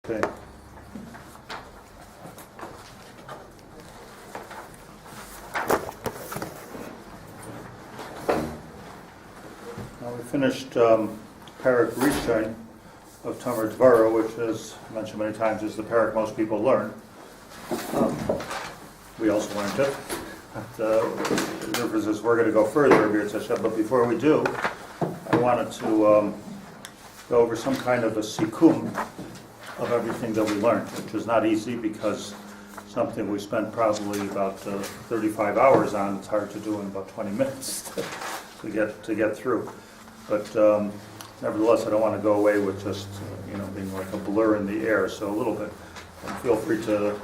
Okay. Now we finished Perek of Tomer Devorah, which, as mentioned many times, is the Perek most people learn. We also learned it. The difference is we're going to go further, but before we do, I wanted to go over some kind of a סיכום of everything that we learned, which is not easy because something we spent probably about 35 hours on, it's hard to do in about 20 minutes to get through. But nevertheless, I don't want to go away with just being like a blur in the air. So a little bit, and feel free to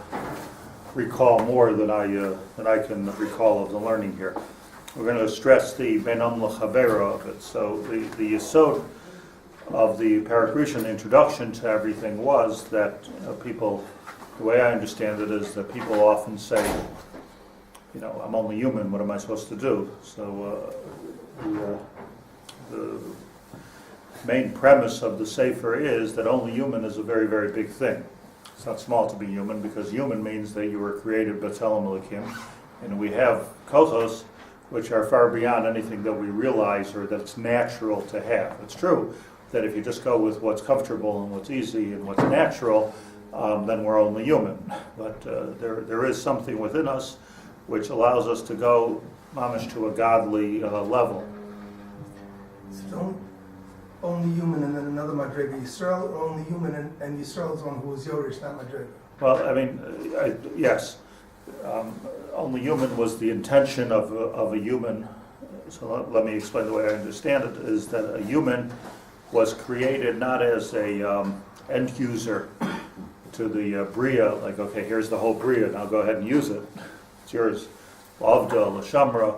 recall more than I can recall of the learning here. We're going to stress the benam l'chavera of it. So the yesod of the Perek Rishon, the introduction to everything, was that people, the way I understand it is that people often say, I'm only human, what am I supposed to do? So the main premise of the Sefer is that only human is a very, very big thing. It's not small to be human, because human means that you were created b'tzelem Elokim, and we have kochos which are far beyond anything that we realize or that's natural to have. It's true that if you just go with what's comfortable and what's easy and what's natural, then we're only human. But there is something within us which allows us to go mamish to a godly level. So only human and then another madrega Yisrael, or only human and Yisrael is one who was Yorish, not madrega? Well, yes. Only human was the intention of a human. So let me explain the way I understand it, is that a human was created not as a end user to the bria, like, okay, here's the whole bria, now go ahead and use it. It's yours. L'avda, l'shamra.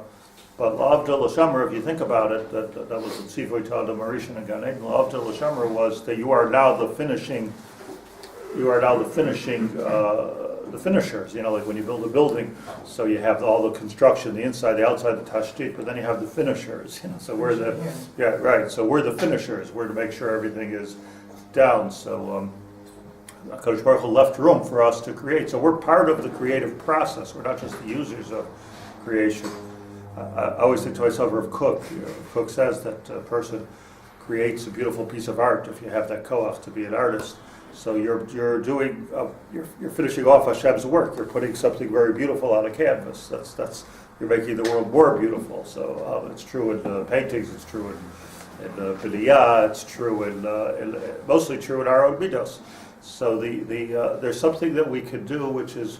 But l'avda, l'shamra, if you think about it, that was the Tzivoy Ta'ad Marishan and Gan Eden. L'avda, l'shamra was that you are now the finishers. Like when you build a building, so you have all the construction, the inside, the outside, the tashdit, but then you have the finishers. So we're So we're the finishers. We're to make sure everything is down. So HaKadosh Baruch Hu left room for us to create. So we're part of the creative process. We're not just the users of creation. I always think to myself of Cook. Cook says that a person creates a beautiful piece of art if you have that koach to be an artist. So you're finishing off Hashem's work. You're putting something very beautiful on a canvas. That's you're making the world more beautiful. So it's true in paintings. It's true in b'niyah. It's true in mostly true in our own midot. So there's something that we could do which is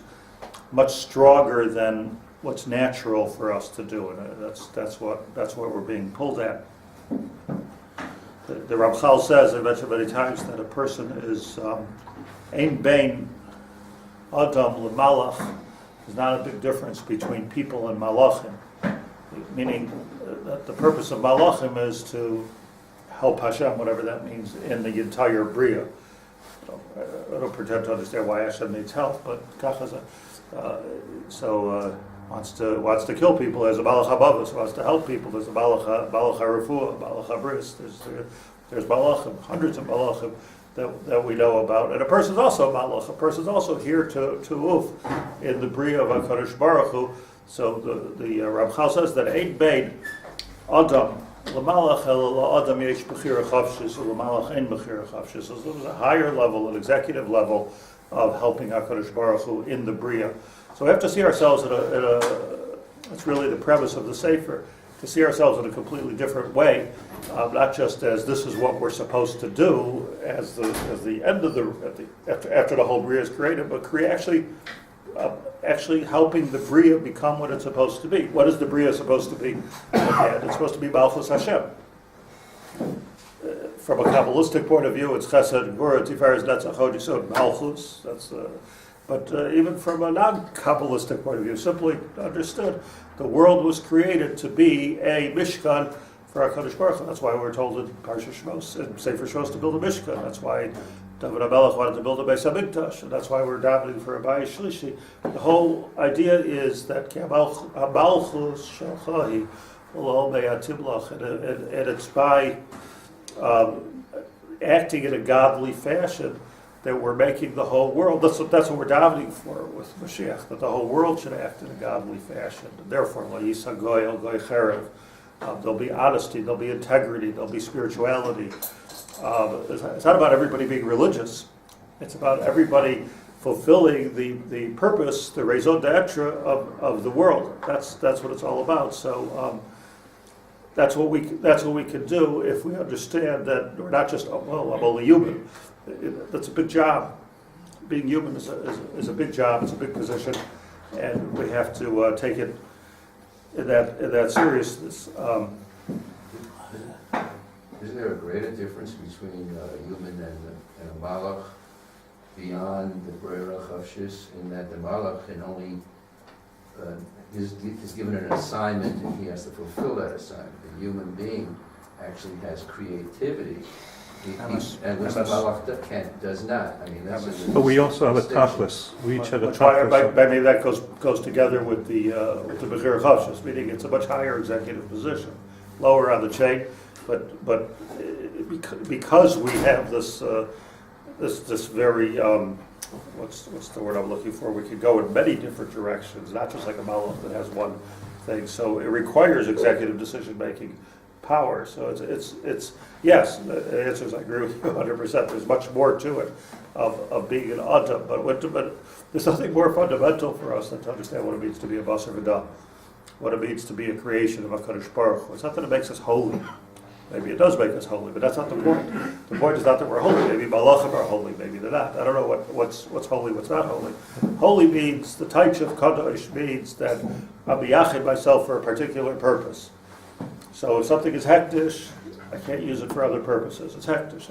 much stronger than what's natural for us to do, and that's what we're being pulled at. The Ramchal says, I mentioned many times, that a person is ein bein adam lemalach. There's not a big difference between people and malachim, meaning that the purpose of malachim is to help Hashem, whatever that means, in the entire bria. I don't pretend to understand why Hashem needs help, but wants to kill people. There's a balach habavus, wants to help people. There's a balach harufua, balach habris. There's balachim, hundreds of balachim that we know about. And a person's also a balach. A person's also here to uf in the bria of HaKadosh Baruch Hu. So the Ramchal says that ein bein adam l'malach el adam yesh b'chira chavshis l'malach ein b'chira chavshis. So there was a higher level, an executive level of helping HaKadosh Baruch Hu in the bria. So we have to see ourselves that's really the premise of the Sefer, to see ourselves in a completely different way, not just as this is what we're supposed to do as the end of after the whole bria is created, but actually helping the bria become what it's supposed to be. What is the bria supposed to be? It's supposed to be Malchus Hashem. From a Kabbalistic point of view, it's Chesed, Gvura, Tiferes, Netzach, Hod Yesod, Malchus. But even from a non-Kabbalistic point of view, simply understood, the world was created to be a Mishkan for HaKadosh Baruch Hu. That's why we're told in Parsha Shmos, in Sefer Shmos, to build a Mishkan. That's why David HaMelech wanted to build a Beis HaMikdash, and that's why we're davening for a Bayis Shlishi. The whole idea is that Malchus Shalchahi L'Ol Be'atim Lach, and it's by acting in a godly fashion that we're making the whole world. That's what we're davening for with Mashiach, that the whole world should act in a godly fashion. Therefore, lo yisa goy el goy cherev. There'll be honesty, there'll be integrity, there'll be spirituality. It's not about everybody being religious. It's about everybody fulfilling the purpose, the raison d'etre of the world. That's what it's all about. So that's what we can do if we understand that we're not just, I'm only human. That's a big job. Being human is a big job. It's a big position, and we have to take it in that seriousness. Isn't there a greater difference between a human and a malach beyond the Brera Chavshis, in that the malach can only is given an assignment and he has to fulfill that assignment. The human being actually has creativity, and which the malach does not. I mean, that's But we also have a tachlis. We each have a Much higher, tachlis. maybe that goes together with the Bechir Chavshis, meaning it's a much higher executive position, lower on the chain, but because we have this very what's the word I'm looking for? We could go in many different directions, not just like a malach that has one thing. So it requires executive decision making power. So it's yes. The answer is I agree with you 100%. There's much more to it of being an adam, but there's nothing more fundamental for us than to understand what it means to be a basar v'dam, what it means to be a creation of HaKadosh Baruch Hu. It's not that it makes us holy. Maybe it does make us holy, but that's not the point. The point is not that we're holy. Maybe malachim are holy, maybe they're not. I don't know what's holy, what's not holy. Holy means, the taich of kadosh means that I'm biyachid myself for a particular purpose. So if something is hektish, I can't use it for other purposes. It's hektish.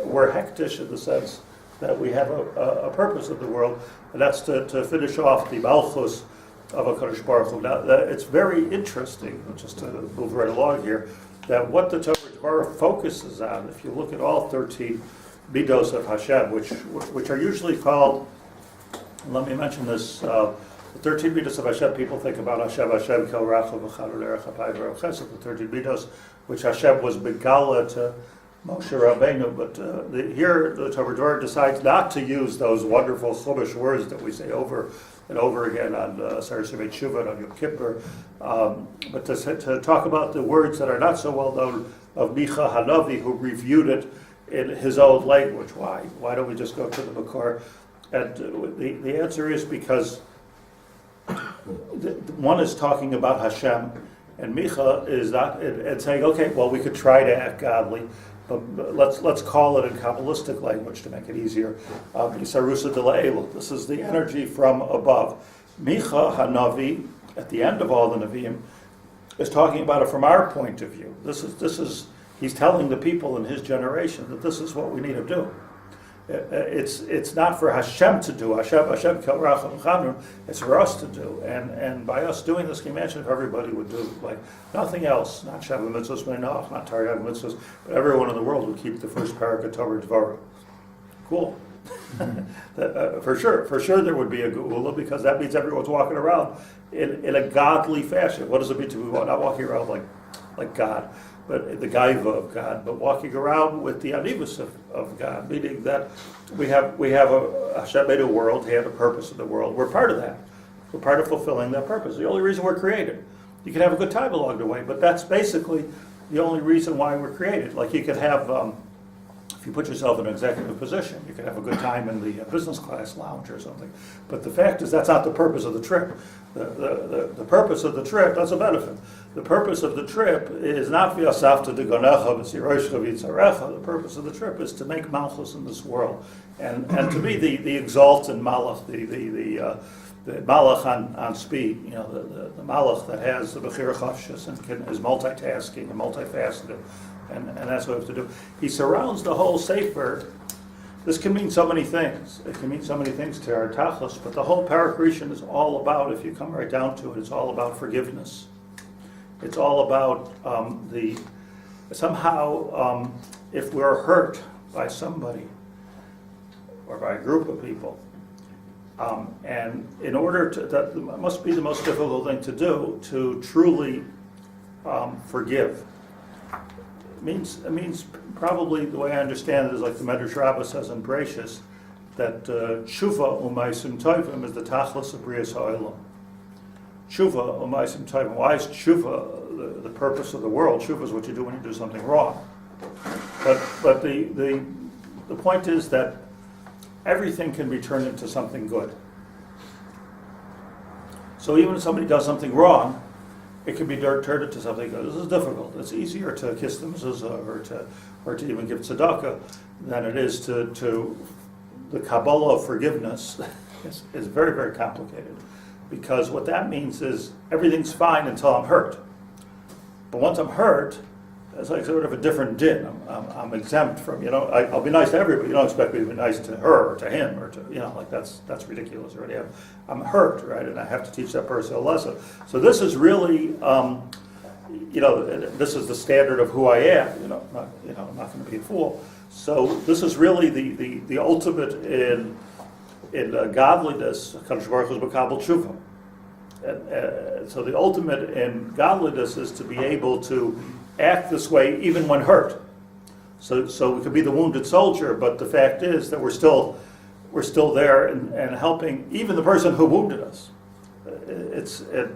We're hektish in the sense that we have a purpose in the world, and that's to finish off the malchus of HaKadosh Baruch Hu. Now, it's very interesting, just to move right along here, that what the Tomer Devorah focuses on, if you look at all 13 midot of Hashem, which are usually called, let me mention this, the 13 midot of Hashem, people think about Hashem, Kel Rachav V'chad U'lerech HaPai V'Rav Chesed, the 13 midot, which Hashem was Begala to Moshe Rabbeinu, but here the Tomer Devorah decides not to use those wonderful Chumash words that we say over and over again on Saras Yemei Tshuva and on Yom Kippur, but to talk about the words that are not so well known of Micha Hanavi, who reviewed it in his own language. Why? Why don't we just go to the Makor? And the answer is because one is talking about Hashem, and Micha is not, and saying, okay, well, we could try to act godly, but let's call it in Kabbalistic language to make it easier. Yisarusa de la'elu. This is the energy from above. Micha Hanavi, at the end of all the Nevi'im, is talking about it from our point of view. This is he's telling the people in his generation that this is what we need to do. It's not for Hashem to do. Hashem Kel Rachav V'chad. It's for us to do. And by us doing this, can you imagine if everybody would do like nothing else, not Shabbat Mitzvahs Me'noch, not Taryag Mitzvahs, but everyone in the world would keep the first Perek of Tomer Devorah. Cool. For sure there would be a geula, because that means everyone's walking around in a godly fashion. What does it mean to be not walking around like God, but the gaiva of God, but walking around with the anivus of God, meaning that we have a Hashem made a world, He had a purpose in the world. We're part of that. We're part of fulfilling that purpose. The only reason we're created. You can have a good time along the way, but that's basically the only reason why we're created. Like you could have, if you put yourself in an executive position, you could have a good time in the business class lounge or something. But the fact is that's not the purpose of the trip. The purpose of the trip, that's a benefit. The purpose of the trip is not v'yasafta degonecha v'tziroshcha v'yitzarecha. The purpose of the trip is to make malchus in this world, and to be the exalted malach, the malach on speed. You know, the malach that has the bechira chafshis and is multitasking and multifaceted, and that's what we have to do. He surrounds the whole sefer. This can mean so many things. It can mean so many things to our tachlis, but the whole parakrishan is all about, if you come right down to it, it's all about forgiveness. It's all about if we're hurt by somebody or by a group of people, and in order to, that must be the most difficult thing to do, to truly forgive. It means probably the way I understand it is like the Medrash Rabbah says in Bereshis, that tshuva u'maisim tovim is the tachlis of Brias Ha'olam. Tshuva u'maisim tovim. Why is tshuva the purpose of the world? Tshuva is what you do when you do something wrong. But the point is that everything can be turned into something good. So even if somebody does something wrong, it can be turned into something good. This is difficult. It's easier to kiss the mezuzah or to even give tzedakah than it is to the Kabbalah of forgiveness is very, very complicated, because what that means is everything's fine until I'm hurt. But once I'm hurt, it's like sort of a different din. I'm exempt from, I'll be nice to everybody. You don't expect me to be nice to her or to him or to, like that's ridiculous already. I'm hurt, right? And I have to teach that person a lesson. So this is really, this is the standard of who I am. I'm not going to be a fool. So this is really the ultimate in godliness. HaKadosh Baruch Hu is Makabel Tshuva. And so the ultimate in godliness is to be able to act this way even when hurt. So we could be the wounded soldier, but the fact is that we're still there and helping even the person who wounded us. And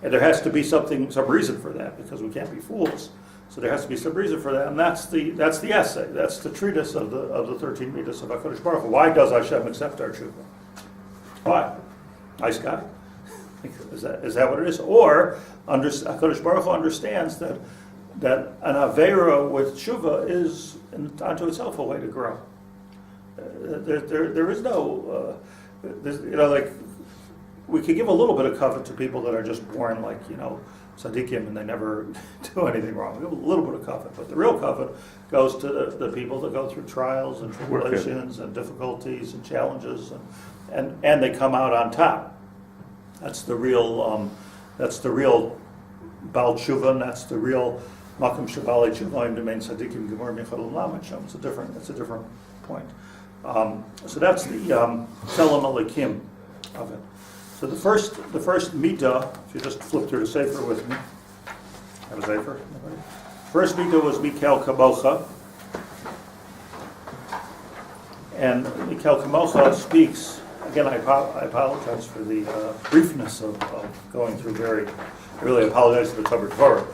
there has to be some reason for that, because we can't be fools. So there has to be some reason for that, and that's the essay. That's the treatise of the 13 midot of HaKadosh Baruch Hu. Why does Hashem accept our tshuva? Why? Nice guy. Is that what it is? Or HaKadosh Baruch Hu understands that an avera with tshuva is unto itself a way to grow. There is no, like we could give a little bit of covet to people that are just born like tzaddikim and they never do anything wrong. We give a little bit of covet, but the real covet goes to the people that go through trials and tribulations and difficulties and challenges and they come out on top. That's the real Baal Tshuva, and that's the real Makom Shabali Tshuvaim Domain Tzadikim Gemor Michal Lamed Shem. It's a different point. So that's the Tzelem Elikim of it. So the first midah, if you just flip through the Sefer with me, have a Sefer? First midah was Mikel Kamocha, and Mikel Kamocha speaks. Again, I apologize for the briefness of going through I really apologize to the Tomer Devorah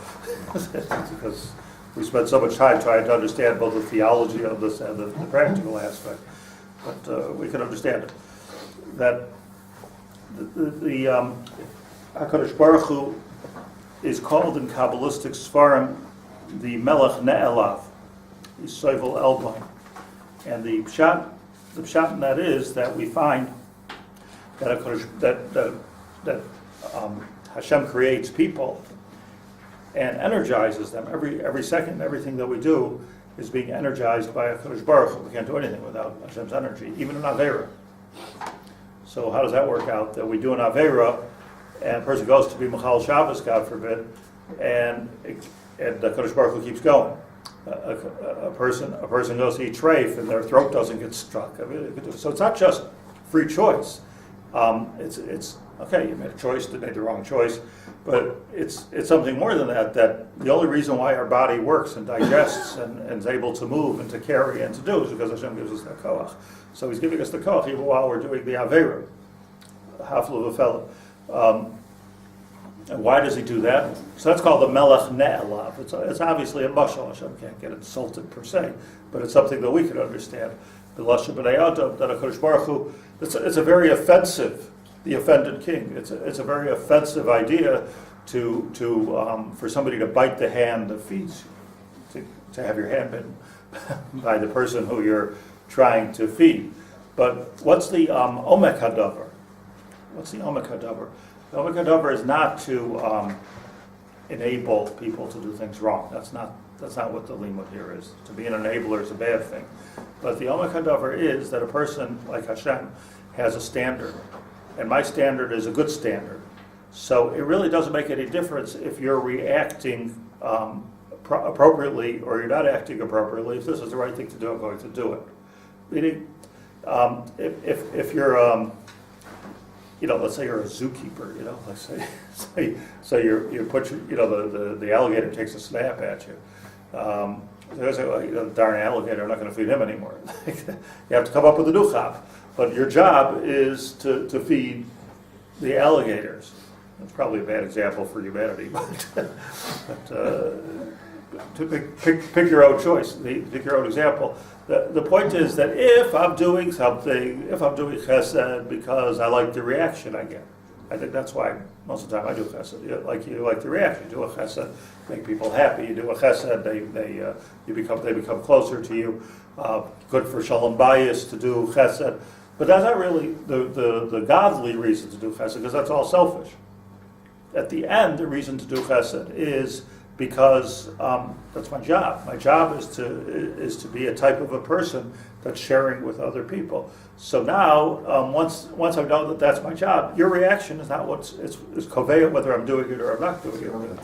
because we spent so much time trying to understand both the theology of this and the practical aspect. But we can understand it. That the HaKadosh Baruch Hu is called in Kabbalistic Sfarim the Melech Ne'elav, the Sovel Elbain. And the pshat in that is that we find that Hashem creates people and energizes them. Every second, everything that we do is being energized by HaKadosh Baruch Hu. We can't do anything without Hashem's energy, even in Avera. So how does that work out? That we do an Avera, and a person goes to be Mechal Shabbos, God forbid, and the HaKadosh Baruch Hu keeps going. A person goes to eat treif and their throat doesn't get struck. So it's not just free choice. It's okay. You made a choice, you made the wrong choice, but it's something more than that. That the only reason why our body works and digests and is able to move and to carry and to do is because Hashem gives us that koach. So He's giving us the koach even while we're doing the avera, the hafla of a fellow. And why does He do that? So that's called the Melech Ne'elav. It's obviously a mashal. Hashem can't get insulted per se, but it's something that we can understand. The Lashon B'nai Adam, that HaKadosh Baruch Hu, it's a very offensive, the offended king. It's a very offensive idea for somebody to bite the hand that feeds you, to have your hand bitten by the person who you're trying to feed. But what's the Omek Hadavar? What's the Omek Hadavar? The Omek Hadavar is not to enable people to do things wrong. That's not what the limud here is. To be an enabler is a bad thing. But the Omek Hadavar is that a person like Hashem has a standard, and my standard is a good standard. So it really doesn't make any difference if you're reacting appropriately or you're not acting appropriately. If this is the right thing to do, I'm going to do it. Meaning, if you're let's say you're a zookeeper, let's say you put the alligator takes a snap at you. They say, well, darn alligator, I'm not going to feed him anymore. You have to come up with a new chap. But your job is to feed the alligators. That's probably a bad example for humanity, but to pick your own choice, pick your own example. The point is that if I'm doing something, if I'm doing chesed because I like the reaction I get, I think that's why most of the time I do chesed. You like the reaction. You do a chesed, make people happy. You do a chesed, they become closer to you. Good for shalom bayis to do chesed, but that's not really the godly reason to do chesed, because that's all selfish. At the end, the reason to do chesed is because that's my job. My job is to be a type of a person that's sharing with other people. So now, once I know that that's my job, your reaction is not it's koveya whether I'm doing it or I'm not doing it. Relevant.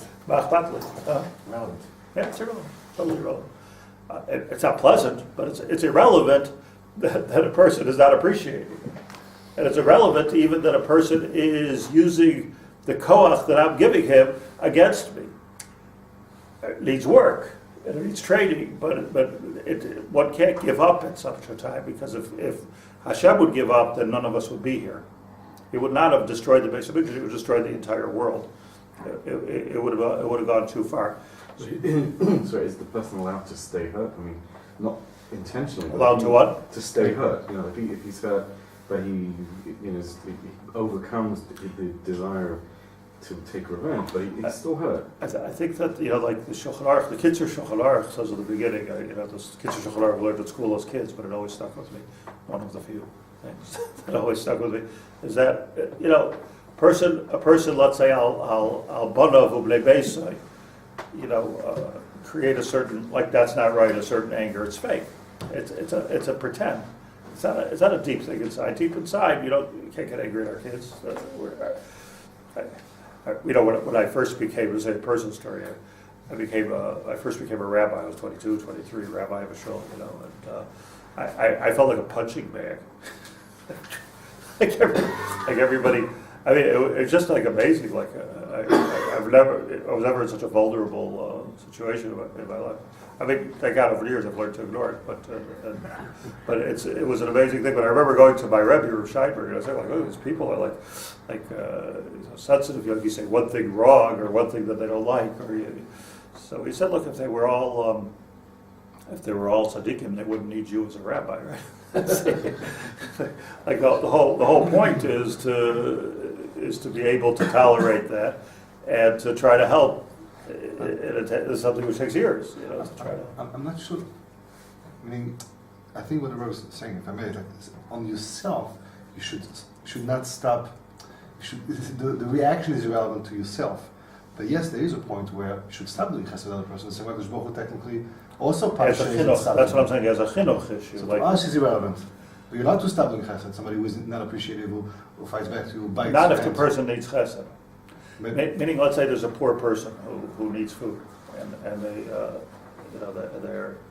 Relevant. Yeah, it's irrelevant. Totally irrelevant. It's not pleasant, but it's irrelevant that a person is not appreciating it. And it's irrelevant even that a person is using the koach that I'm giving him against me. It needs work, and it needs training, but one can't give up at such a time, because if Hashem would give up, then none of us would be here. He would not have destroyed the base of Israel, he would have destroyed the entire world. It would have gone too far. Sorry, is the person allowed to stay hurt? I mean, not intentionally. but Allowed to what? To stay hurt. You know, if he's hurt, but he overcomes the desire to take revenge, but he's still hurt. I think that, like the Shulchan Aruch, the Kitzur Shulchan Aruch says at the beginning, the Kitzur Shulchan Aruch learned at school as kids, but it always stuck with me. One of the few things that always stuck with me is that, a person, let's say, al banav u'bnei beisai, create a certain, like that's not right, a certain anger, it's fake. It's a pretend. It's not a deep thing inside. Deep inside, you can't get angry at our kids. When I first became, it was a personal story. I first became a rabbi. I was 22, 23, rabbi of a shul, and I felt like a punching bag. like everybody. I mean, it's just like amazing. Like I was never in such a vulnerable situation in my life. I mean, thank God over the years I've learned to ignore it, but it was an amazing thing. But I remember going to my Rebbe, Rav Scheinberg, and I was like, oh, these people are like sensitive. You say one thing wrong or one thing that they don't like, so he said, look, if they were all tzaddikim, they wouldn't need you as a rabbi, right? Like the whole point is to be able to tolerate that and to try to help. It's something which takes years, to try to. I'm not sure. I mean, I think what the Rebbe is saying, if I may, like on yourself, you should not stop. The reaction is irrelevant to yourself. But yes, there is a point where you should stop doing chesed with another person. The same way as Baruch Hu technically also punishes. That's what I'm saying. As a chinuch issue, so to us is irrelevant. But you're allowed to stop doing chesed. Somebody who is not appreciative, who fights back to you, bites. Not if the person needs chesed. Meaning, let's say there's a poor person who needs food, and they,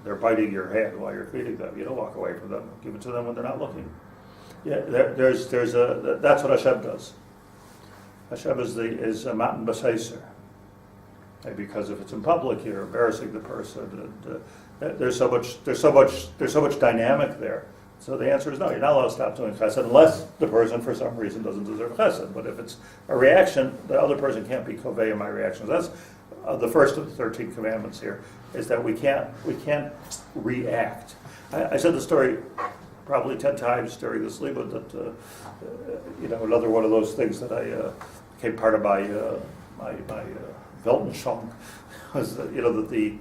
they're biting your hand while you're feeding them. You don't walk away from them. Give it to them when they're not looking. Yeah, that's what Hashem does. Hashem is a matan b'seiser. Because if it's in public, you're embarrassing the person. And, there's so much dynamic there. So the answer is no. You're not allowed to stop doing chesed unless the person, for some reason, doesn't deserve chesed. But if it's a reaction, the other person can't be kovei in my reactions. That's the first of the 13 commandments here. Is that we can't react. I said the story probably 10 times during the Shlit'a that another one of those things that I became part of my Weltanschauung was that the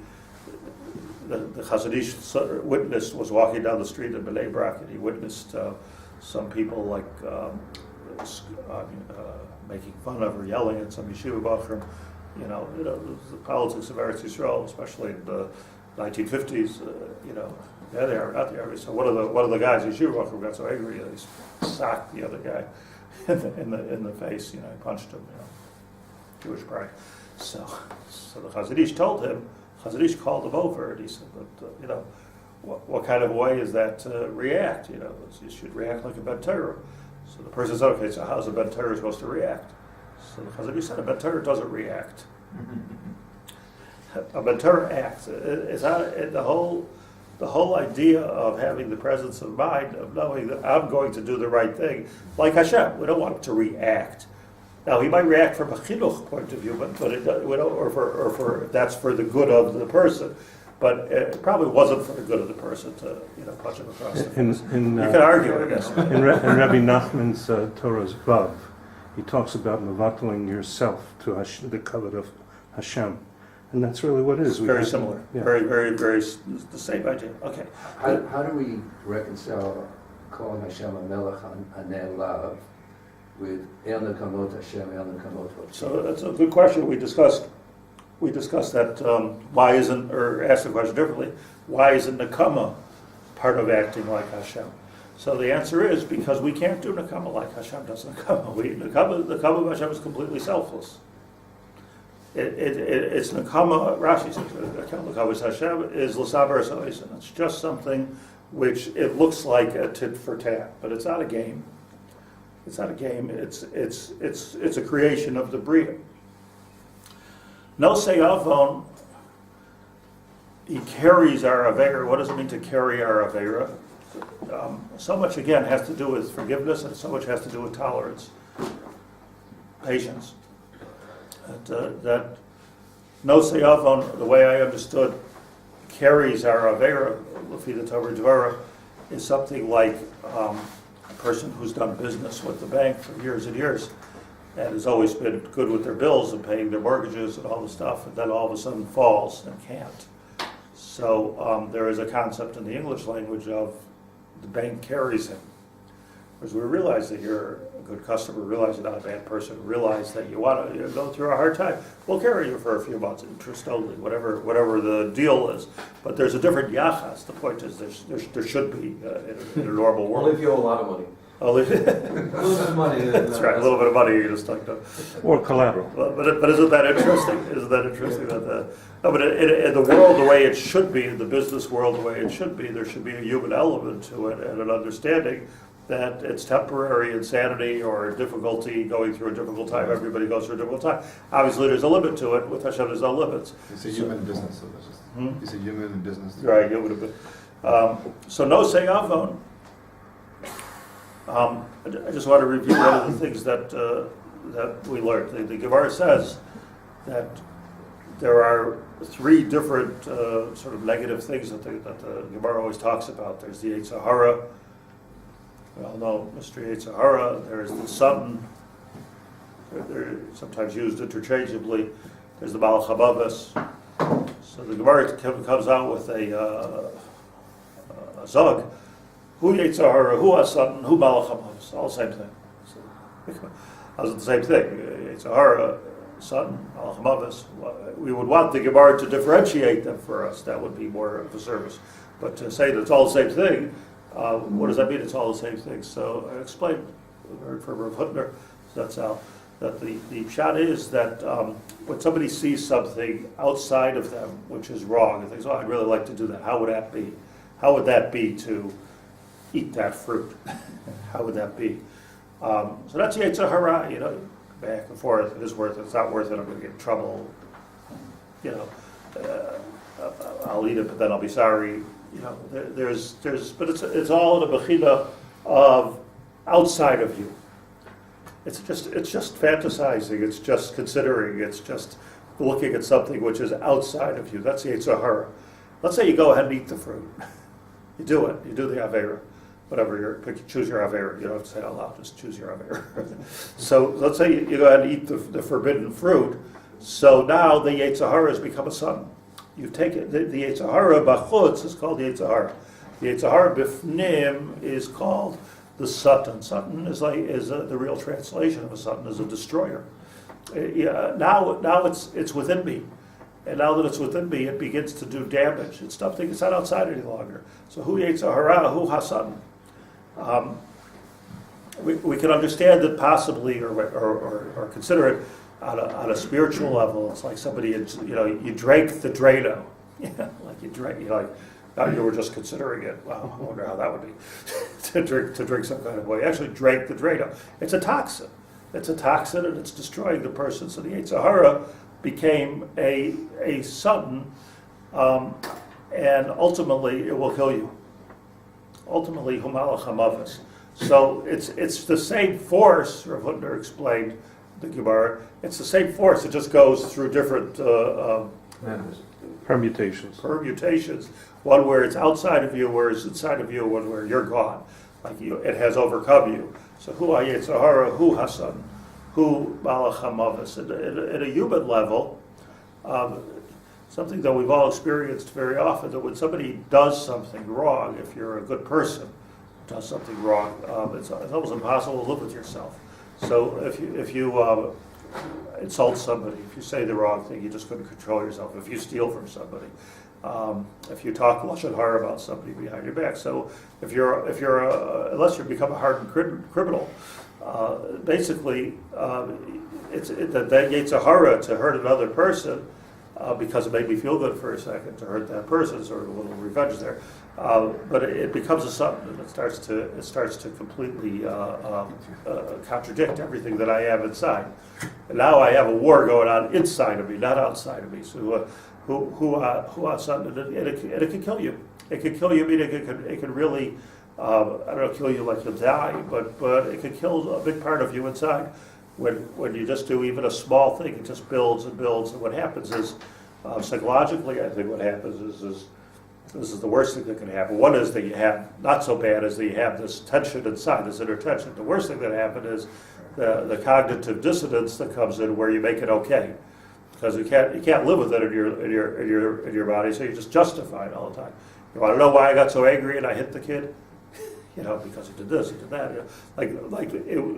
Chazon Ish witness was walking down the street in Bnei Brak, and he witnessed some people making fun of or yelling at some yeshiva bachrim. The politics of Eretz Yisrael, especially in the 1950s. Yeah, they are, not the Arabs. So one of the guys, yeshiva bachrim, got so angry that he socked the other guy in the face. He punched him. Jewish pride. So the Chazon Ish told him. Chazon Ish called him over, and he said, "But what kind of way is that to react? You should react like a Ben Torah." So the person said, "Okay, so how's a Ben Torah supposed to react?" So the Chazon Ish said, "A Ben Torah doesn't react." a mentor acts. It's not the whole idea of having the presence of mind, of knowing that I'm going to do the right thing, like Hashem. We don't want him to react. Now he might react from a chinuch point of view, but it, we don't, or for that's for the good of the person. But it probably wasn't for the good of the person to punch him across the face. You can argue, I guess. In Rabbi Nachman's Torah's Vav, he talks about mevatling yourself to the covet of Hashem. And that's really what it is. It's very similar. Yeah. Very, very, very the same idea. Okay. How do we reconcile calling Hashem a melech aner lav with El Nekamot Hashem, El Nekamot Hotzi? So that's a good question. We discussed that why isn't, or asked the question differently, why isn't Nekama part of acting like Hashem? So the answer is because we can't do Nekama like Hashem does Nekama. The Nekama of Hashem is completely selfless. It's Nekama, Rashi says, Nekama Hashem is L'saber Soisen. It's just something which it looks like a tit for tat, but it's not a game. It's not a game. It's a creation of the Bria. No Seyavon, he carries our Avera. What does it mean to carry our Avera? So much, again, has to do with forgiveness, and so much has to do with tolerance, patience. That no Seyavon, the way I understood, carries our Avera, Shlit'a Tomer Devorah, is something like a person who's done business with the bank for years and years, and has always been good with their bills and paying their mortgages and all the stuff, and then all of a sudden falls and can't. So there is a concept in the English language of the bank carries him. Because we realize that you're a good customer, realize you're not a bad person, realize that you want to go through a hard time. We'll carry you for a few months, interest only, whatever the deal is. But there's a different yachas. The point is there should be in a normal world. Only if you owe a lot of money. A little bit of money. That's right. A little bit of money you just like to. Or collateral. But isn't that interesting? Isn't that interesting that but in the world the way it should be, in the business world the way it should be, there should be a human element to it and an understanding that it's temporary insanity or difficulty going through a difficult time. Everybody goes through a difficult time. Obviously, there's a limit to it. With Hashem, there's no limits. It's a human business. So it's a human business. Right. It would have been. So no Seyavon. I just want to review one of the things that we learned. The Gemara says that there are three different sort of negative things that the Gemara always talks about. There's the Yetzer Hara. We all know Mr. Yetzer Hara. There's the Satan. They're sometimes used interchangeably. There's the Baal Chabavas. So the Gemara comes out with a zog. Who Yetzer Hara, who Satan, who Baal Chabavas. All the same thing. So, the same thing. Yetzer Hara, Satan, Baal Chabavas. We would want the Gemara to differentiate them for us. That would be more of a service. But to say that it's all the same thing, what does that mean? It's all the same thing. So I explained, we heard from Rav Hutner, that's how, that the shot is that when somebody sees something outside of them which is wrong and thinks, oh, I'd really like to do that, how would that be? How would that be to eat that fruit? How would that be? So that's Yetzer Hara, back and forth, it is worth it, it's not worth it, I'm going to get in trouble, I'll eat it, but then I'll be sorry. But it's all in a bechina of outside of you. It's just fantasizing. It's just considering. It's just looking at something which is outside of you. That's the Yetzer Hara. Let's say you go ahead and eat the fruit. You do it. You do the Avera. Whatever choose your Avera. You don't have to say it out loud. Just choose your Avera. So let's say you go ahead and eat the forbidden fruit. So now the Yetzer Hara has become a son. You take it. The Yetzer Hara b'chutz is called the Yetzer Hara. The Yetzer Hara b'fnim is called the Satan. Satan is the real translation of a Satan is a destroyer. Now it's within me, and now that it's within me, it begins to do damage. It's something. It's not outside any longer. So who Yetzer Hara, who Hasatan? We can understand it possibly, or consider it on a spiritual level. It's like somebody, you drank the Drano. Like you drank, now you were just considering it. Wow, I wonder how that would be to drink some kind of way. You actually drank the Drano. It's a toxin. It's a toxin, and it's destroying the person. So the Yetzer Hara became a sudden, and ultimately it will kill you. Ultimately, humalach hamavas. So it's the same force. Rav Hutner explained the Gemara. It's the same force. It just goes through different Permutations. One where it's outside of you, where it's inside of you, one where you're gone. Like it has overcome you. So hu hayetzahara, hu hasan, hu malach hamavas. At a human level, something that we've all experienced very often, that when somebody does something wrong, if you're a good person, does something wrong, it's almost impossible to live with yourself. So if you insult somebody, if you say the wrong thing, you just couldn't control yourself. If you steal from somebody, if you talk lashon hara about somebody behind your back. So if you're unless you become a hardened criminal, basically it's that yetzer hara to hurt another person. Because it made me feel good for a second to hurt that person, sort of a little revenge there. But it becomes a something, and it starts to completely contradict everything that I have inside. And now I have a war going on inside of me, not outside of me. So it can kill you. It can kill you. I mean, it can really, I don't know, kill you like you'll die, but it can kill a big part of you inside. When you just do even a small thing, it just builds and builds. And what happens is, psychologically, I think what happens is this is the worst thing that can happen. One is that you have, not so bad as that you have this tension inside, this inner tension. The worst thing that happens is the cognitive dissonance that comes in where you make it okay. Because you can't live with it in your body, so you just justify it all the time. You want to know why I got so angry and I hit the kid? Because he did this, he did that.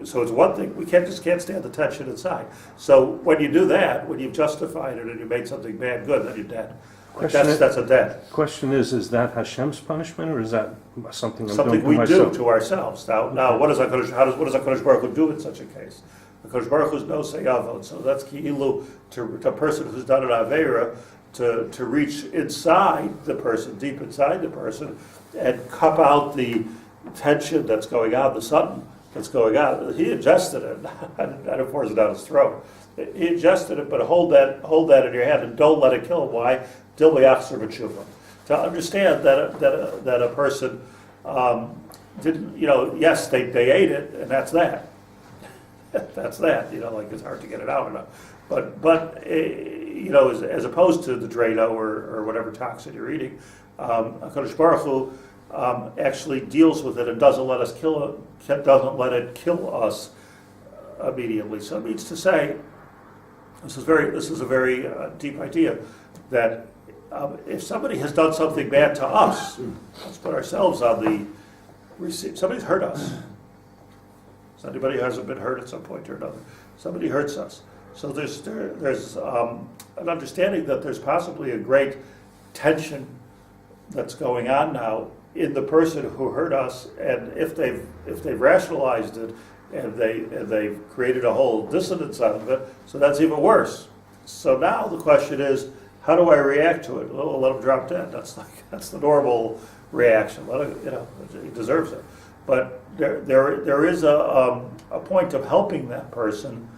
So it's one thing. We can't stand the tension inside. So when you do that, when you've justified it and you made something bad good, then you're dead. That's a dead. Question is that Hashem's punishment, or is that something I'm Something doing to we do myself? to ourselves. Now, what does HaKadosh Baruch Hu do in such a case? HaKadosh Baruch Hu's no seyavod. So that's ki'ilu to a person who's done an aveira to reach inside the person, deep inside the person, and cup out the tension that's going on, the something that's going on. He ingested it, and force it down his throat. He ingested it, but hold that in your hand and don't let it kill him. Why? Dil b'yachzor b'tshuva. To understand that a person didn't, yes, they ate it, and that's that. That's that. It's hard to get it out enough. But as opposed to the Drano or whatever toxin you're eating, HaKadosh Baruch Hu actually deals with it and doesn't let it kill us immediately. So it means to say, this is a very deep idea, that if somebody has done something bad to us, let's put ourselves on the receipt. Somebody's hurt us. Anybody who hasn't been hurt at some point or another. Somebody hurts us. So there's an understanding that there's possibly a great tension that's going on now in the person who hurt us, and if they've rationalized it and they've created a whole dissonance out of it, so that's even worse. So now the question is, how do I react to it? Well, let him drop dead. That's the normal reaction. Let him, he deserves it. But there is a point of helping that person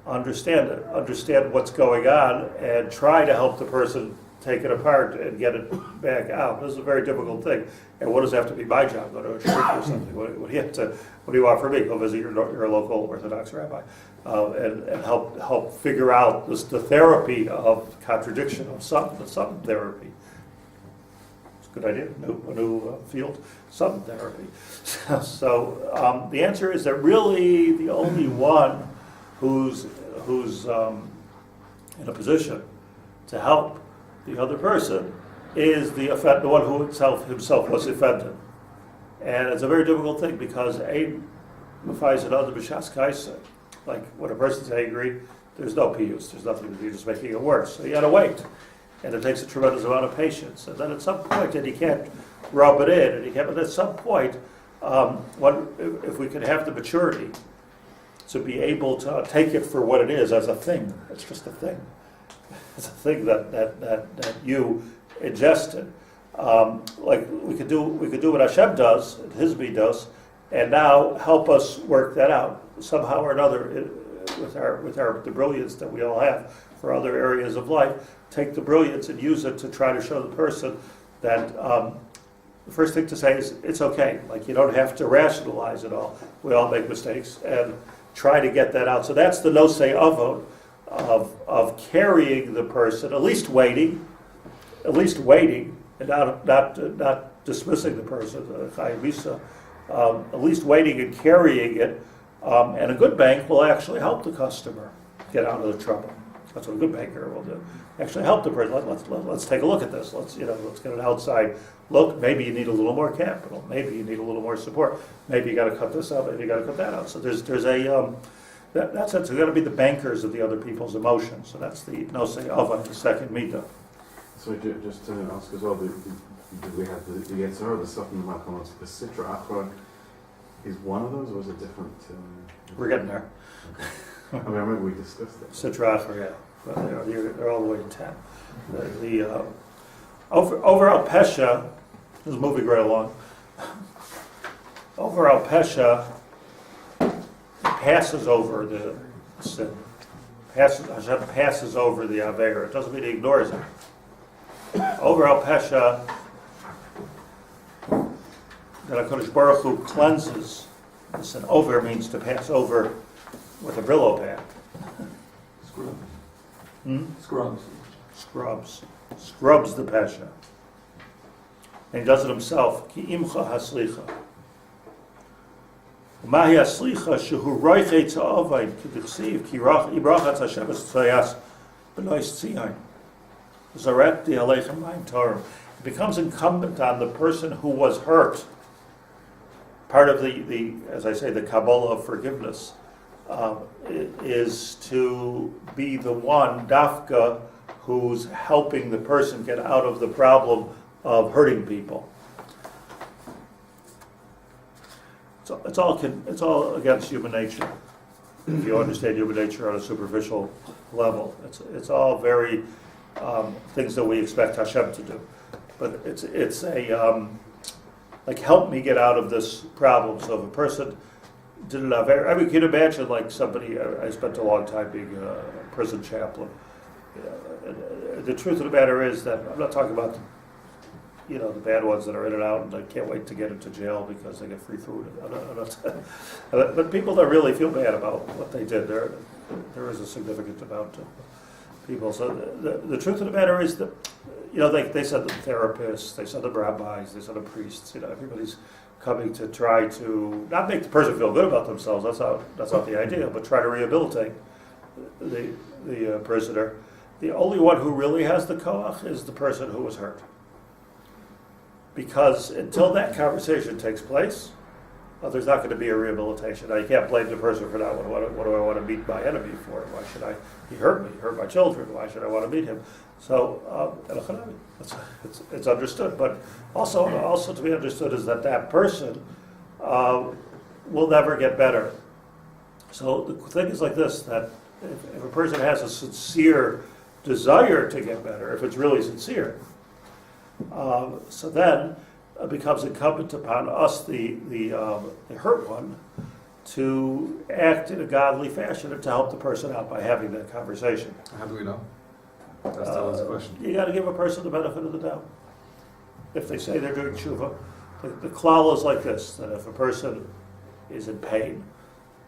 understand what's going on, and try to help the person take it apart and get it back out. This is a very difficult thing. And what does that have to be my job? Go to a church or something? What do you want from me? Go visit your local Orthodox rabbi and help figure out the therapy of contradiction of something therapy. It's a good idea. A new field, something therapy. So the answer is that really the only one who's in a position to help the other person is the one who himself was offended. And it's a very difficult thing, because like when a person's angry, there's no piyus, there's nothing to do, just making it worse. So you gotta wait. And it takes a tremendous amount of patience. And then at some point, and you can't rub it in, but at some point, if we can have the maturity to be able to take it for what it is, as a thing. It's just a thing. It's a thing that you ingested. Like we could do what Hashem does, His midot, and now help us work that out somehow or another with the brilliance that we all have for other areas of life, take the brilliance and use it to try to show the person that the first thing to say is it's okay. Like, you don't have to rationalize it all. We all make mistakes, and try to get that out. So that's the no say avod of carrying the person, at least waiting, and not dismissing the person. At least waiting and carrying it. And a good bank will actually help the customer get out of the trouble. That's what a good banker will do. Actually help the person. Let's take a look at this. Let's get an outside look. Maybe you need a little more capital. Maybe you need a little more support. Maybe you got to cut this out. Maybe you got to cut that out. So there's a that's it. So you got to be the bankers of the other people's emotions. So that's the no say of the second midot. So just to ask as well, we have the Yetzirah, the stuff in the Malcolm, the Sitra Achra is one of those, or is it different? We're getting there. I mean, I remember we discussed it. Sitra, yeah. Well, they're all the way to 10. The overall Pesha is moving right along. Overall Pesha passes over the sin. Hashem passes over the Aveira. It doesn't mean he ignores it. Overall Pesha, that HaKadosh Baruch Hu cleanses. Listen, over means to pass over with a Brillo pad. Scrubs the Pesha. And he does it himself. Ki imcha haslicha. Mahi haslicha shehu roichet ha'ovayin k'dichsiv ki ibrachat Hashem es b'nois tzion. Zaret di aleichem mayim Torah. It becomes incumbent on the person who was hurt. Part of the as I say, the Kabbalah of forgiveness is to be the one, dafka, who's helping the person get out of the problem of hurting people. So it's all against human nature. If you understand human nature on a superficial level, it's all very things that we expect Hashem to do. But it's a like, help me get out of this problem. So if a person did an affair, I mean, can you imagine, like, somebody, I spent a long time being a prison chaplain. The truth of the matter is that I'm not talking about, the bad ones that are in and out and I can't wait to get into jail because they get free food. But people that really feel bad about what they did, there is a significant amount of people. So the truth of the matter is that, they send the therapists, they send the rabbis, they send the priests. Everybody's coming to try to not make the person feel good about themselves. That's not the idea, but try to rehabilitate the prisoner. The only one who really has the koach is the person who was hurt, because until that conversation takes place, there's not going to be a rehabilitation. Now, you can't blame the person for that. What do I want to meet my enemy for? Why should I? He hurt me. He hurt my children. Why should I want to meet him? So it's understood, but also to be understood is that person will never get better. So the thing is like this: that if a person has a sincere desire to get better, if it's really sincere, so then it becomes incumbent upon us, the hurt one, to act in a godly fashion and to help the person out by having that conversation. How do we know? That's the question. You got to give a person the benefit of the doubt. If they say they're doing tshuva, the klal is like this: that if a person is in pain,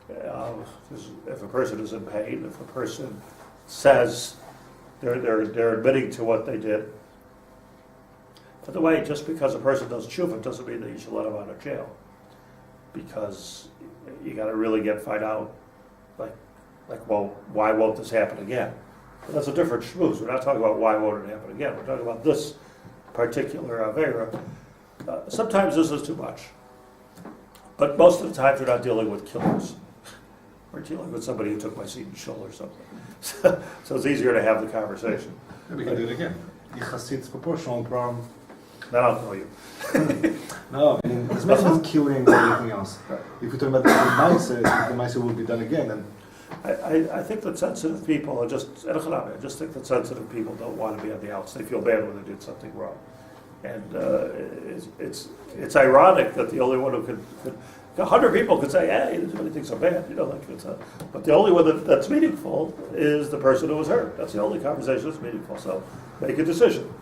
if a person says they're admitting to what they did. By the way, just because a person does tshuva doesn't mean that you should let him out of jail, because you got to really find out, well, why won't this happen again? But that's a different shmooze. We're not talking about why won't it happen again. We're talking about this particular avera. Sometimes this is too much, but most of the time we're not dealing with killers. We're dealing with somebody who took my seat in shul or something. So it's easier to have the conversation. We can do it again. It's proportional problem. Then I'll tell you. No, I mean, it's not about killing or anything else. If we talk about the Maisa will be done again, then I think that sensitive people I just think that sensitive people don't want to be on the outs. They feel bad when they did something wrong. And it's ironic that the only one who 100 people could say, hey, this really thing's so bad, but the only one that's meaningful is the person who was hurt. That's the only conversation that's meaningful. So make a decision.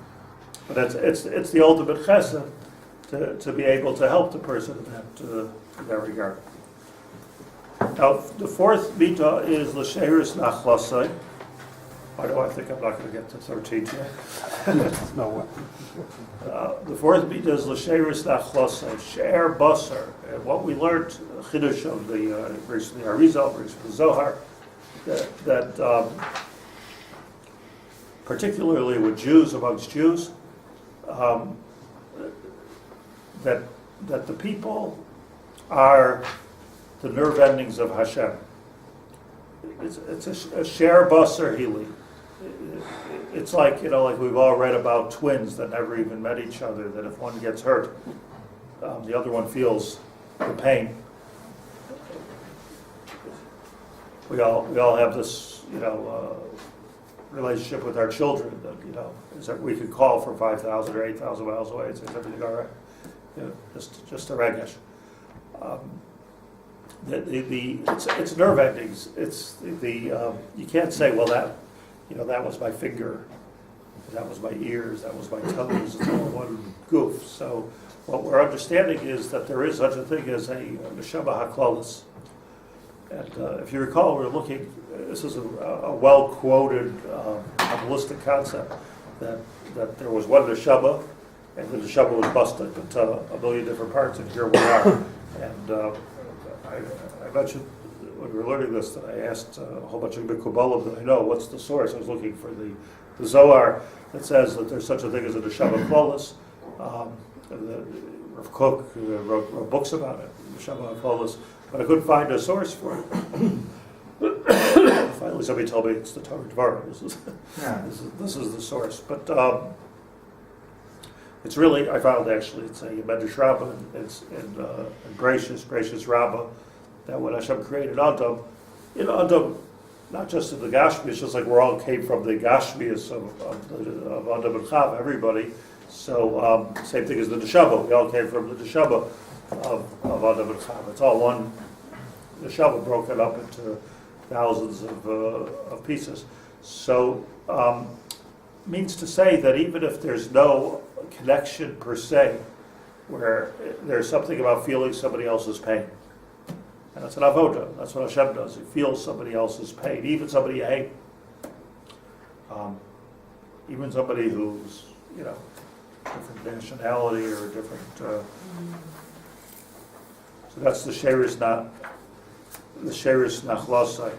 But it's the ultimate chesed to be able to help the person in that regard. Now, the fourth midot is l'sheirus nachlasai. Why do I think I'm not going to get to 13 yet? No way. The fourth midot is l'sheirus nachlasai, she'er basar. And what we learned, Chiddush of the recently Arizal, recently Zohar, that particularly with Jews, amongst Jews, that the people are the nerve endings of Hashem. It's a share basar healing. It's like we've all read about twins that never even met each other, that if one gets hurt, the other one feels the pain. We all have this, relationship with our children that, is that we could call from 5,000 or 8,000 miles away and say, is everything all right? Just a regesh. It's nerve endings. It's you can't say, well, that was my finger, that was my ears, that was my toes. It's all one goof. So what we're understanding is that there is such a thing as a neshama haklalis. And if you recall, we're looking. This is a well-quoted Kabbalistic concept that there was one neshama, and the neshama was busted into a million different parts, and here we are. And I mentioned when we were learning this that I asked a whole bunch of Kabbalah that I know, what's the source? I was looking for the Zohar that says that there's such a thing as a neshama klalis. Rav Kook wrote books about it, neshama klalis, but I couldn't find a source for it. Finally, somebody told me it's the Tomer Devorah. This is the source, but it's really, I found actually, it's a Medrash Rabbah, it's in Gracious Rabbah, that when Hashem created Adam, not just in the Gashmi, it's just like we all came from the Gashmias of Adam and Chava, everybody. So same thing as the Neshama, we all came from the Neshama of Adam and Chava. It's all one Neshama broken up into thousands of pieces. So means to say that even if there's no connection per se, where there's something about feeling somebody else's pain. And that's an avoda. That's what Hashem does. He feels somebody else's pain, even somebody you hate. Even somebody who's, different nationality or different. So that's the Sheirus Nachlasai.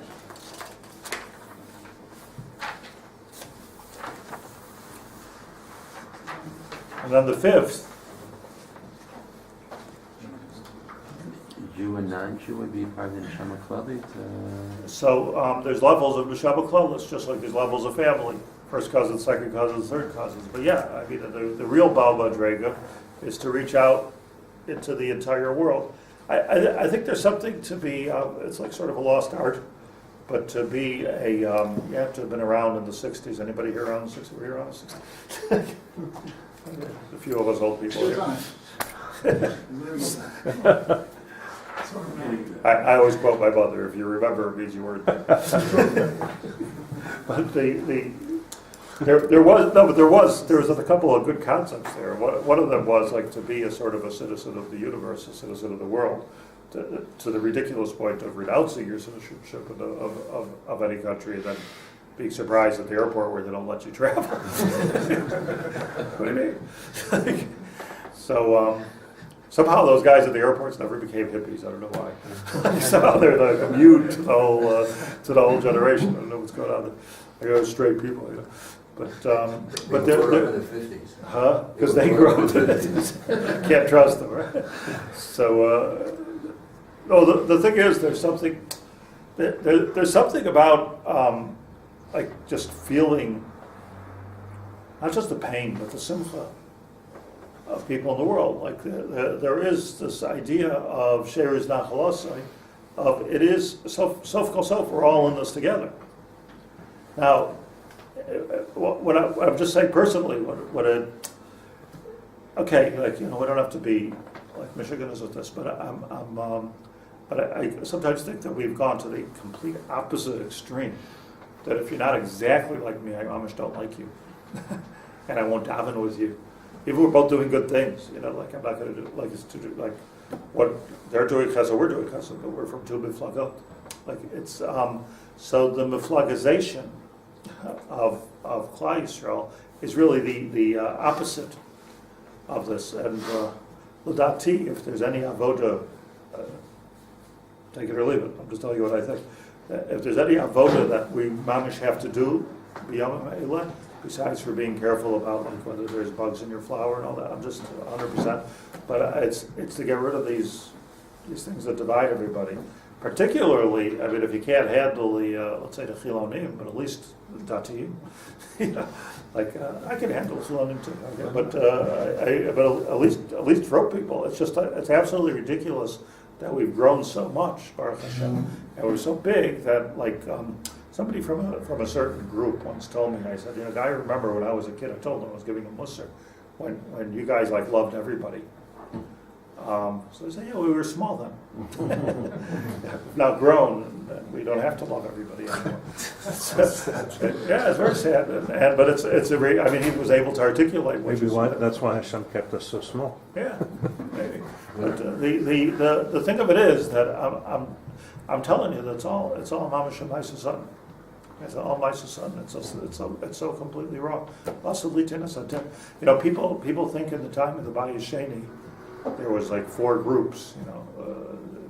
And then the fifth, Jew and non-Jew would be part of the neshama klallit. so there's levels of neshama klalis, just like there's levels of family. First cousins, second cousins, third cousins. But yeah, I mean, the real Baal Madrega is to reach out into the entire world. I think there's something to be, it's like sort of a lost art, but to be you have to have been around in the 60s. Anybody here around the 60s? Were you around the 60s? A few of us old people here. I always quote my mother, if you remember, it means you weren't there. But there was a couple of good concepts there. One of them was like to be a sort of a citizen of the universe, a citizen of the world, to the ridiculous point of renouncing your citizenship of any country and then being surprised at the airport where they don't let you travel. What do you mean? So somehow those guys at the airports never became hippies. I don't know why. Somehow they're like immune to the whole generation. I don't know what's going on. They're straight people, But they're in the 50s. huh? Because they grew up in the 50s. Can't trust them, right? So the thing is, there's something about like just feeling not just the pain but the simcha of people in the world. Like there is this idea of Sheirus Nachlasai, of it is sof kol sof, we're all in this together. Now, what I'm just saying personally, we don't have to be like like Michigan is with this, but I sometimes think that we've gone to the complete opposite extreme. That if you're not exactly like me, I almost don't like you, and I won't daven with you. Even we're both doing good things, like I'm not going to do like it's to do like what they're doing chesed, we're doing chesed, but we're from two miflagot. Like it's so the miflagization of Klal Yisrael is really the opposite of this. And l'dati, if there's any avoda, take it or leave it. I'm just telling you what I think. If there's any avoda that we mamish have to do, b'yamim ha'elah, besides for being careful about like whether there's bugs in your flour and all that, I'm just 100%. But it's to get rid of these things that divide everybody. Particularly, I mean, if you can't handle the let's say the chilonim, but at least the datim, I can handle chilonim too. Okay? But at least throw people. It's just it's absolutely ridiculous that we've grown so much, Baruch Hashem, and we're so big that like. Somebody from a certain group once told me, I said, I remember when I was a kid, I told them I was giving them mussar, when you guys like loved everybody. So I said, we were small then. We've now grown, and we don't have to love everybody anymore. It's very sad, but I mean, he was able to articulate. Maybe that's why Hashem kept us so small. Yeah, maybe. But the thing of it is that I'm telling you, it's all mamash and son. It's all my son. It's so completely wrong. People think in the time of the Bayis Sheni, there was like four groups.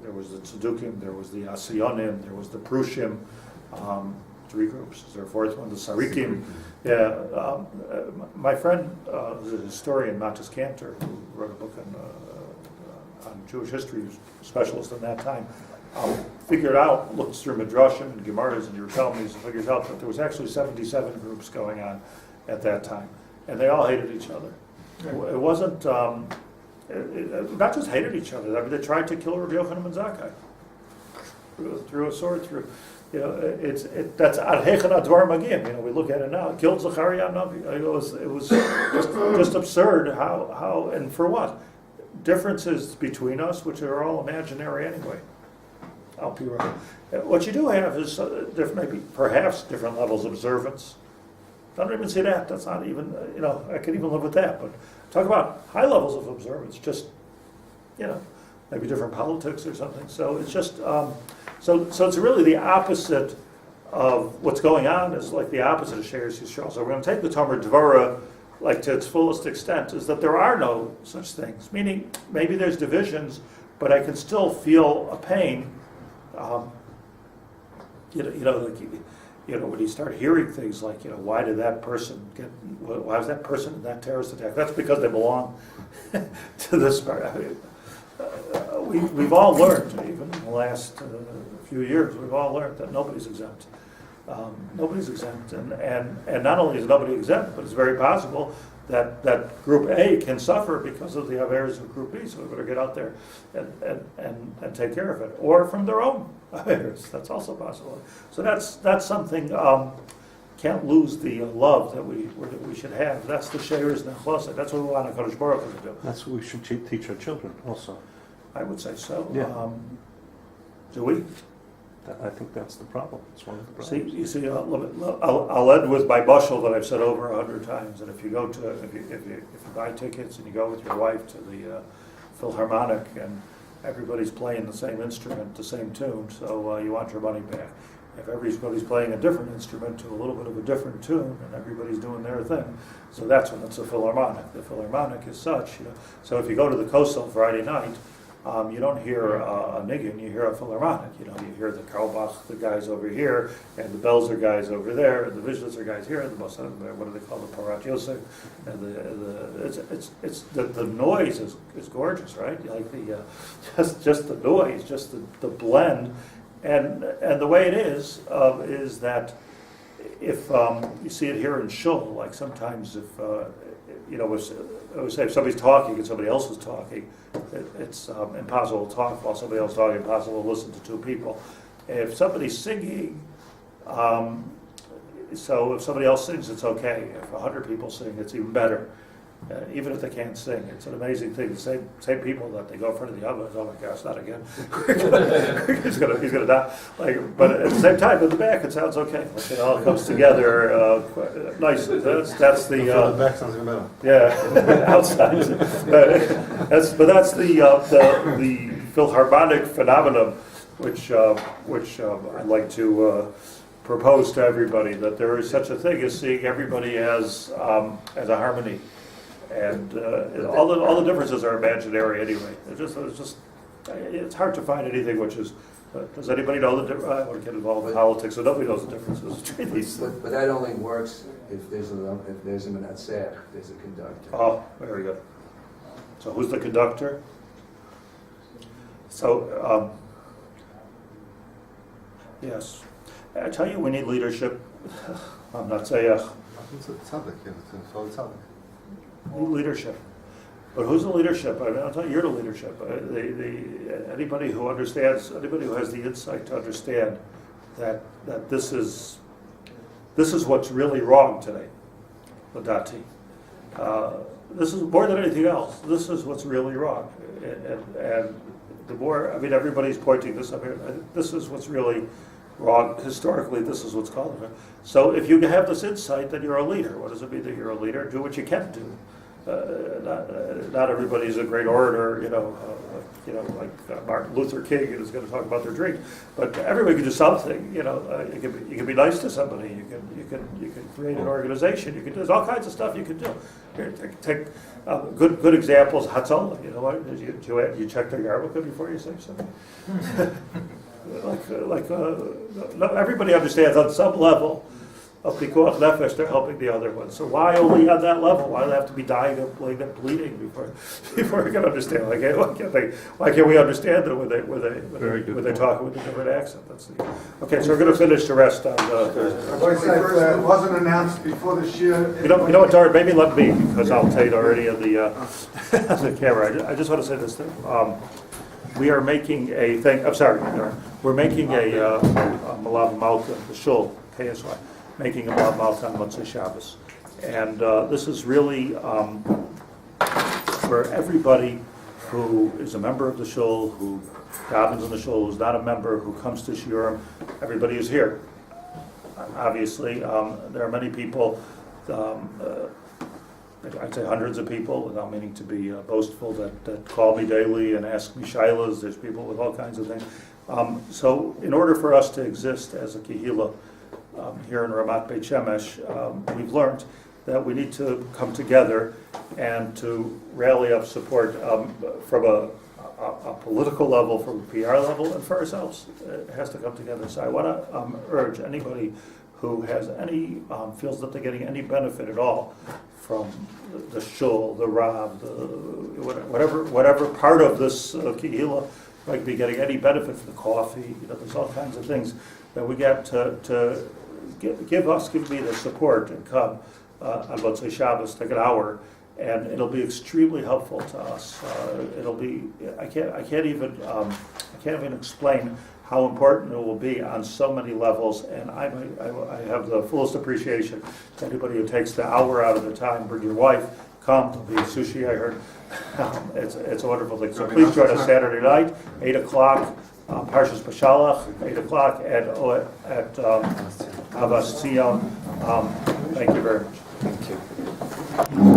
There was the Tzedukim, there was the Asiyonim, there was the Prushim. Three groups. Is there a fourth one? The Sarikim. Yeah. My friend, who's a historian, Matis Cantor, who wrote a book on Jewish history, he was a specialist in that time. Figured out, looked through Midrashim and Gemaras and Yerushalmis, and figures out that there was actually 77 groups going on at that time, and they all hated each other. It wasn't not just hated each other. I mean, they tried to kill Rabbi Yochanan ben Zakkai through a sword through. That's ad hechen advar magim. We look at it now. It killed Zechariah Navi. It was just absurd. How and for what? Differences between us, which are all imaginary anyway. I'll be right. What you do have is maybe perhaps different levels of observance. I don't even see that. That's not even, I can even live with that. But talk about high levels of observance, just, maybe different politics or something. So it's just, so it's really the opposite of what's going on is like the opposite of She'er Yisrael. So we're going to take the Tomer Devorah like to its fullest extent, is that there are no such things. Meaning, maybe there's divisions, but I can still feel a pain. When you start hearing things like, why did that person why was that person in that terrorist attack? That's because they belong to this part. I mean, we've all learned, even in the last few years, we've all learned that nobody's exempt. Nobody's exempt, and not only is nobody exempt, but it's very possible that Group A can suffer because of the averes of Group B. So we better get out there and take care of it, or from their own averes. That's also possible. So that's something. Can't lose the love that we should have. That's the She'er's Nechlosa. That's what we want HaKadosh Baruch Hu to do. That's what we should teach our children also. I would say so. Yeah. Do we? I think that's the problem. It's one of the problems. See, I'll end with my bushel that I've said over 100 times. And if you go to, if you buy tickets and you go with your wife to the Philharmonic and everybody's playing the same instrument, the same tune, so you want your money back. If everybody's playing a different instrument to a little bit of a different tune, and everybody's doing their thing, so that's when it's a Philharmonic. The Philharmonic is such, So if you go to the Kosel Friday night, you don't hear a niggin, you hear a Philharmonic. You hear the Karlbach, the guys over here, and the Belzer guys over there, and the Vizhlitzer guys here, and the what do they call the Parat Yosef? And the noise is gorgeous, right? Like just the noise, just the blend. And the way it is that if you see it here in Shul, like sometimes if if somebody's talking and somebody else is talking, it's impossible to talk while somebody else is talking, impossible to listen to two people. If somebody's singing, so if somebody else sings, it's okay. If 100 people sing, it's even better. even if they can't sing. It's an amazing thing. The same people that they go in front of the others, oh my gosh, not again. he's gonna die. But at the same time, in the back, it sounds okay. Like it all comes together nice. That's the the back sounds even better. yeah, outside. That's the Philharmonic phenomenon, which I'd like to propose to everybody, that there is such a thing as seeing everybody as a harmony, and all the differences are imaginary anyway. It's hard to find anything which is. Does anybody know the difference? I don't want to get involved in politics, so nobody knows the differences between these. But that only works if there's a menatzer, there's a conductor. Oh, very good. So who's the conductor? So, yes. I tell you, we need leadership. I'm not saying It's tzaddik, yeah, it's all tzaddik. we need leadership. But who's the leadership? I mean, I'll tell you, you're the leadership. Anybody who understands, anybody who has the insight to understand that this is what's really wrong today, Ladati. This is more than anything else. This is what's really wrong, and the more, I mean, everybody's pointing this up here. This is what's really wrong. Historically, this is what's called it. So if you have this insight, then you're a leader. What does it mean that you're a leader? Do what you can do. Not everybody's a great orator, like Martin Luther King is going to talk about their drink, but everybody can do something. You can be nice to somebody. You can create an organization. You can do, there's all kinds of stuff you can do. Here, take good examples. Hatzalah. You know what? You check their yarmulke before you say something. No, everybody understands on some level of pikuach nefesh, they're helping the other one. So why only on that level? Why do they have to be dying of bleeding before we can understand? Why can't we understand them when they talk with a different accent? Okay, so we're going to finish the rest on Thursday. It wasn't announced before the shir. You know what, Dory? Maybe let me, because I'll tell you already on the camera. I just want to say this thing. We are making a thing. I'm sorry, we're making a Malav Malka, the Shul, KSY. Making a Malav Malka on Motzei Shabbos. And this is really for everybody who is a member of the Shul, who davens in the Shul, who's not a member, who comes to Shiurim. Everybody is here. Obviously, there are many people, I'd say hundreds of people, without meaning to be boastful, that call me daily and ask me shilas. There's people with all kinds of things. So in order for us to exist as a kehillah, here in Ramat Beit Shemesh, we've learned that we need to come together and to rally up support from a political level, from a PR level, and for ourselves. It has to come together. So I want to urge anybody who has feels that they're getting any benefit at all from the shul, the rav, whatever part of this kehillah might be getting any benefit from the coffee. There's all kinds of things that we get to give me the support and come on Motzei Shabbos, take an hour, and it'll be extremely helpful to us. It'll be I can't even explain how important it will be on so many levels, and I have the fullest appreciation to anybody who takes the hour out of their time. Bring your wife, come. There'll be sushi, I heard. It's a wonderful thing. So please join us Saturday night, 8 o'clock. Parshas Bashalach, 8 o'clock at Havas Tzion. Thank you very much. Thank you.